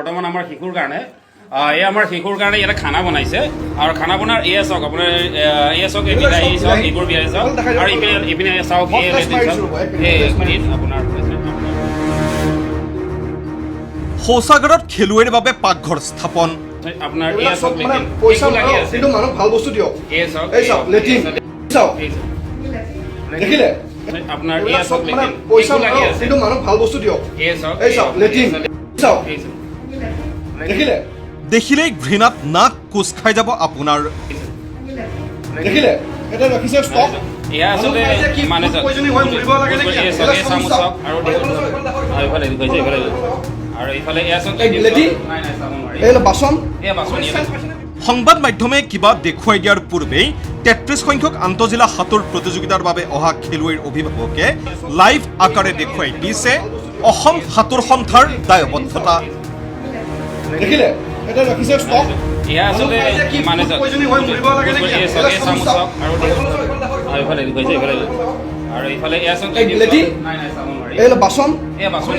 বৰ্তমান আমাৰ শিশুৰ কাৰণে এই আমাৰ শিশুৰ কাৰণে ইয়াতে খানা বনাইছে আৰু খানা বনাৰ এয়া চাওক আপোনাৰ এয়া চাওক এই বিলাহী চাওক এইবোৰ বিলাহী চাওক আৰু ইপিনে চাওক এই আপোনাৰ শৌচাগাৰত খেলুৱৈৰ বাবে পাকঘৰ স্থাপন আপোনাৰ এয়া চাওক পইচা কিন্তু মানুহ ভাল বস্তু দিয়ক এয়া চাওক এই চাওক লেট্ৰিন চাওক দেখিলে আপোনাৰ এয়া চাওক পইচা কিন্তু মানুহ ভাল বস্তু দিয়ক এয়া চাওক এই চাওক লেট্ৰিন চাওক দেখিলে দেখিলেই ঘৃণাত নাক কোচ খাই যাব আপোনাৰ দেখিলে এটা ৰাখিছে ষ্টক এয়া আচলতে মানে এই চামুচ চাওক আৰু এইফালে আৰু এইফালে এয়া চাওক লেট্ৰিন এই বাচন এয়া বাচন সংবাদ মাধ্যমে কিবা দেখুৱাই দিয়াৰ পূৰ্বেই ৩৩ সংখ্যক আন্তঃজিলা সাঁতোৰ প্ৰতিযোগিতাৰ বাবে অহা খেলুৱৈৰ অভিভাৱকে লাইভ আকাৰে দেখুৱাই দিছে অসম সাঁতোৰ সন্থাৰ দায়বদ্ধতা দেখিলে এটা ৰাখিছে ষ্টক এয়া আচলতে মানে এই চামুচ চাওক আৰু এইফালে আৰু এইফালে এয়া চাওক লেট্ৰিন এই বাচন এয়া বাচন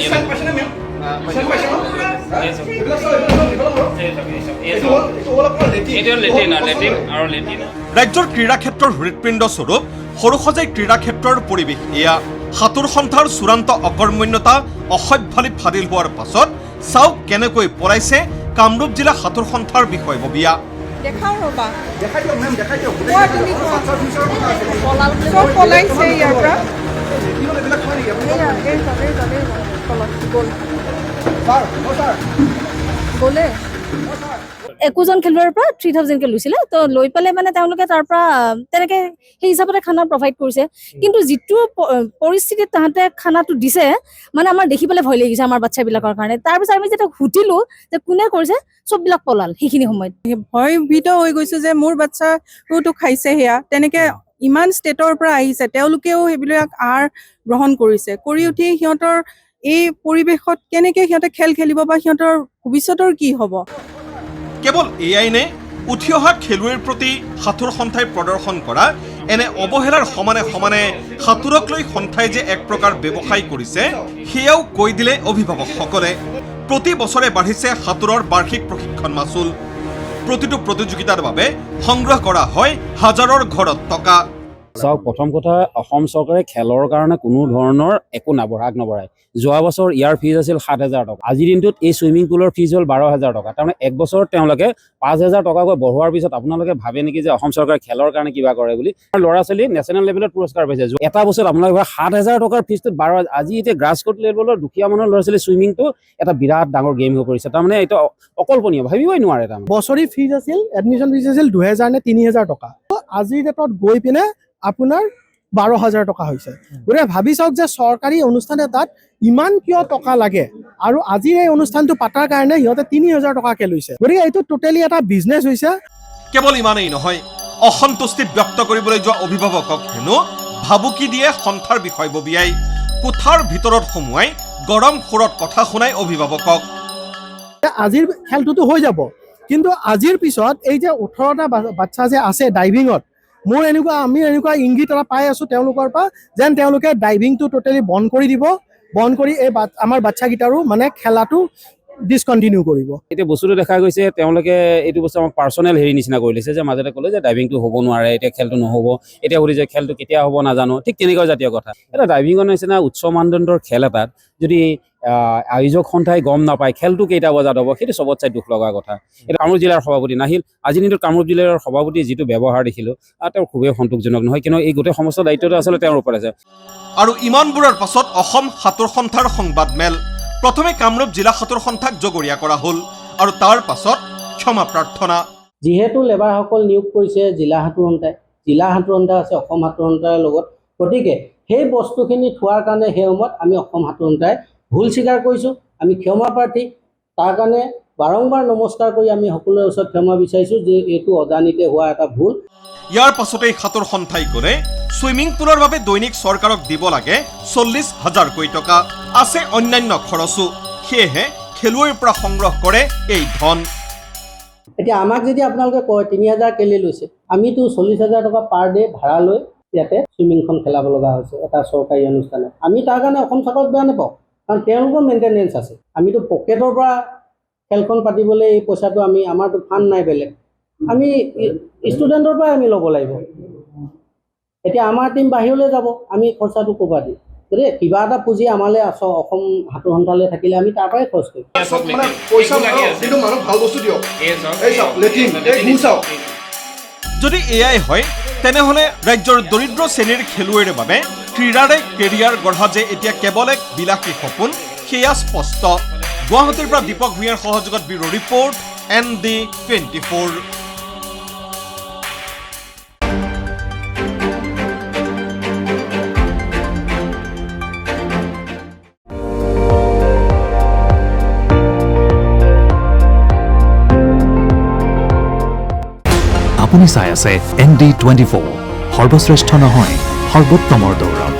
ৰাজ্যৰ ক্ৰীড়া ক্ষেত্ৰৰ হৃদপিণ্ড স্বৰূপ সৰুসজাই ক্ৰীড়া ক্ষেত্ৰৰ পৰিৱেশ এয়া সাঁতোৰ সন্থাৰ চূড়ান্ত অকৰ্মণ্যতা অসভ্যালি ফাদিল হোৱাৰ পাছত চাওক কেনেকৈ পলাইছে কামৰূপ জিলা সাঁতোৰ সন্থাৰ বিষয়ববীয়া দেখাও ৰবা দেখাই দিয়ক মেম দেখাই দিয়ক কোৱা তুমি কোৱা চব পলাইছে ইয়াৰ পৰা এইবিলাক হয় নেকি আপুনি গ'ল ছাৰ ছাৰ গ'লে একোজন খেলুৱৈৰ পৰা 3000কে লৈছিলে তো লৈ পেলাই মানে তেওঁলোকে তাৰ পৰা তেনেকে সেই হিচাপতে খানা প্ৰভাইড কৰিছে কিন্তু যিটো পৰিস্থিতিত তাহাঁতে খানাটো দিছে মানে আমাৰ দেখি পেলাই ভয় লাগিছে আমাৰ বাচ্চাবিলাকৰ কাৰণে তাৰপিছত আমি যেতিয়া সুধিলো যে কোনে কৰিছে চববিলাক পলাল সেইখিনি সময়ত ভয়ভীত হৈ গৈছো যে মোৰ বাচ্চাটোতো খাইছে সেয়া তেনেকে ইমান ষ্টেটৰ পৰা আহিছে তেওঁলোকেও সেইবিলাক আহাৰ গ্ৰহণ কৰিছে কৰি উঠি সিহঁতৰ এই পৰিৱেশত কেনেকে সিহঁতে খেল খেলিব বা সিহঁতৰ ভৱিষ্যতৰ কি হ'ব কেৱল এয়াই নে উঠি অহা খেলুৱৈৰ প্ৰতি সাঁতোৰ সন্থাই প্ৰদৰ্শন কৰা এনে অৱহেলাৰ সমানে সমানে সাঁতোৰক লৈ সন্থাই যে এক প্ৰকাৰ ব্যৱসায় কৰিছে সেয়াও কৈ দিলে অভিভাৱকসকলে প্ৰতি বছৰে বাঢ়িছে সাঁতোৰৰ বাৰ্ষিক প্ৰশিক্ষণ মাচুল প্ৰতিটো প্ৰতিযোগিতাৰ বাবে সংগ্ৰহ কৰা হয় হাজাৰৰ ঘৰত টকা চাওক প্ৰথম কথা অসম চৰকাৰে খেলৰ কাৰণে কোনো ধৰণৰ একো নবঢ়ায় যোৱা বছৰ ইয়াৰ ফিজ আছিল 7,000 টকা আজিৰ দিনটোত এই ছুইমিং পুলৰ ফিজ হ'ল 12,000 টকা তাৰমানে এক বছৰত তেওঁলোকে 5,000 টকাকৈ বঢ়োৱাৰ পিছত আপোনালোকে ভাবে নেকি যে অসম চৰকাৰে খেলৰ কাৰণে কিবা কৰে বুলি ল'ৰা ছোৱালী নেশ্যনেল লেভেলত পুৰস্কাৰ পাইছে এটা বছৰত আপোনালোকে 7,000 টকাৰ ফিজটোত 12 আজি এতিয়া গ্ৰাছৰুট লেভেলৰ দুখীয়া মানুহৰ ল'ৰা ছোৱালী ছুইমিংটো এটা বিৰাট ডাঙৰ গেম হৈ পৰিছে তাৰমানে এইটো অকল্পনীয় ভাবিবই নোৱাৰে তাৰমানে বছৰি ফিজ আছিল এডমিশ্যন ফিজ আছিল 2,000 নে 3,000 টকা আজিৰ ডেটত গৈ পিনে আপোনাৰ 12,000 টকা হৈছে গতিকে ভাবি চাওক যে চৰকাৰী অনুষ্ঠান এটাত ইমান কিয় টকা লাগে আৰু আজিৰ এই অনুষ্ঠানটো পাতাৰ কাৰণে সিহঁতে 3,000 টকাকে লৈছে গতিকে এইটো টোটেলি এটা বিজনেছ হৈছে কেৱল ইমানেই নহয় অসন্তুষ্টি ব্যক্ত কৰিবলৈ যোৱা অভিভাৱকক হেনো ভাবুকি দিয়ে সন্থাৰ বিষয়ববীয়াই কোঠাৰ ভিতৰত সোমোৱাই গৰম সুৰত কথা শুনাই অভিভাৱকক আজিৰ খেলটোতো হৈ যাব কিন্তু আজিৰ পিছত এই যে 18টা বাচ্চা যে আছে ডাইভিঙত মোৰ আমি এনেকুৱা ইংগিত এটা পাই আছো তেওঁলোকৰ পৰা যেন তেওঁলোকে ডাইভিংটো টোটেলি বন্ধ কৰি দিব বন্ধ কৰি এই আমাৰ বাচ্চাকেইটাৰো মানে খেলাটো ডিছকণ্টিনিউ কৰিব এতিয়া বস্তুটো দেখা গৈছে তেওঁলোকে এইটো বস্তু আমাৰ পাৰ্চনেল হেৰি নিচিনা কৰি লৈছে যে মাজতে ক'লে যে ডাইভিংটো হ'ব নোৱাৰে এতিয়া খেলটো নহ'ব এতিয়া সুধিছে খেলটো কেতিয়া হ'ব নাজানো ঠিক তেনেকুৱা জাতীয় কথা এটা ডাইভিঙৰ নিচিনা উচ্চ মানদণ্ডৰ খেল এটাত যদি আয়োজক সন্থাই গম নাপায় খেলটো কেইটা বজাত হ'ব সেইটো চবত চাই দুখ লগা কথা এটা কামৰূপ জিলাৰ সভাপতি নাহিল আজিৰ দিনটোত কামৰূপ জিলাৰ সভাপতি যিটো ব্যৱহাৰ দেখিলোঁ তেওঁৰ খুবেই সন্তোষজনক নহয় কিন্তু এই গোটেই সমস্ত দায়িত্বটো আচলতে তেওঁৰ ওপৰত আছে আৰু ইমানবোৰৰ পাছত অসম সাঁতোৰ সন্থাৰ সংবাদমেল প্ৰথমে কামৰূপ জিলা সাঁতোৰ সন্থাক জগৰীয়া কৰা হ'ল আৰু তাৰ পাছত ক্ষমা প্ৰাৰ্থনা যিহেতু লেবাৰসকল নিয়োগ কৰিছে জিলা সাঁতোৰ সন্থা আছে অসম সাঁতোৰ সন্থাৰ লগত গতিকে সেই বস্তুখিনি থোৱাৰ কাৰণে সেই সময়ত আমি অসম সাঁতোৰ সন্থাই ভুল স্বীকাৰ কৰিছোঁ আমি ক্ষমা প্ৰাৰ্থী তাৰ কাৰণে বাৰম্বাৰ নমস্কাৰ কৰি আমি সকলোৰে ওচৰত ক্ষমা বিচাৰিছোঁ যে এইটো অজানিতে হোৱা এটা ভুল ইয়াৰ পাছতেই সাঁতোৰ সন্থাই ক'লে ছুইমিং পুলৰ বাবে দৈনিক চৰকাৰক দিব লাগে 40,000 টকা আছে অন্যান্য খৰচো সেয়েহে খেলুৱৈৰ পৰা সংগ্ৰহ কৰে এই ধন এতিয়া আমাক যদি আপোনালোকে কয় 3,000 কেলে লৈছে আমিতো 40,000 টকা পাৰ ডে ভাড়া লৈ ইয়াতে ছুইমিংখন খেলাব লগা হৈছে এটা চৰকাৰী অনুষ্ঠানত আমি তাৰ কাৰণে অসম চৰকাৰক বেয়া নাপাওঁ কাৰণ তেওঁলোকৰ মেইনটেনেঞ্চ আছে আমিতো পকেটৰ পৰা খেলখন পাতিবলৈ এই পইচাটো আমাৰতো ফাণ্ড নাই বেলেগ, আমি ষ্টুডেণ্টৰ পৰাই আমি ল'ব লাগিব। এতিয়া আমাৰ টিম বাহিৰলৈ যাব, আমি খৰচাটো ক'ৰপৰা দিম? গতিকে কিবা এটা পুঁজি আমালৈ অসম সাঁতোৰ সন্থালৈ থাকিলে আমি তাৰ পৰাই খৰচ কৰিম। মানে পইচা কিন্তু মানুহ ভাল বস্তু দিয়ক। এই চাওক লেট্ৰিন, এই গু চাওক। যদি এয়াই হয় তেনেহ'লে ৰাজ্যৰ দৰিদ্ৰ শ্ৰেণীৰ খেলুৱৈৰ বাবে ক্ৰীড়াৰে কেৰিয়াৰ গঢ়া যে এতিয়া কেৱল এক বিলাসী সপোন সেয়া স্পষ্ট। গুৱাহাটীৰ পৰা দীপক ভূঞাৰ সহযোগত ব্যুৰ' ৰিপৰ্ট ND24। আপুনি চাই আছে ND24, সৰ্বশ্ৰেষ্ঠ নহয় সৰ্বোত্তমৰ দৌৰক।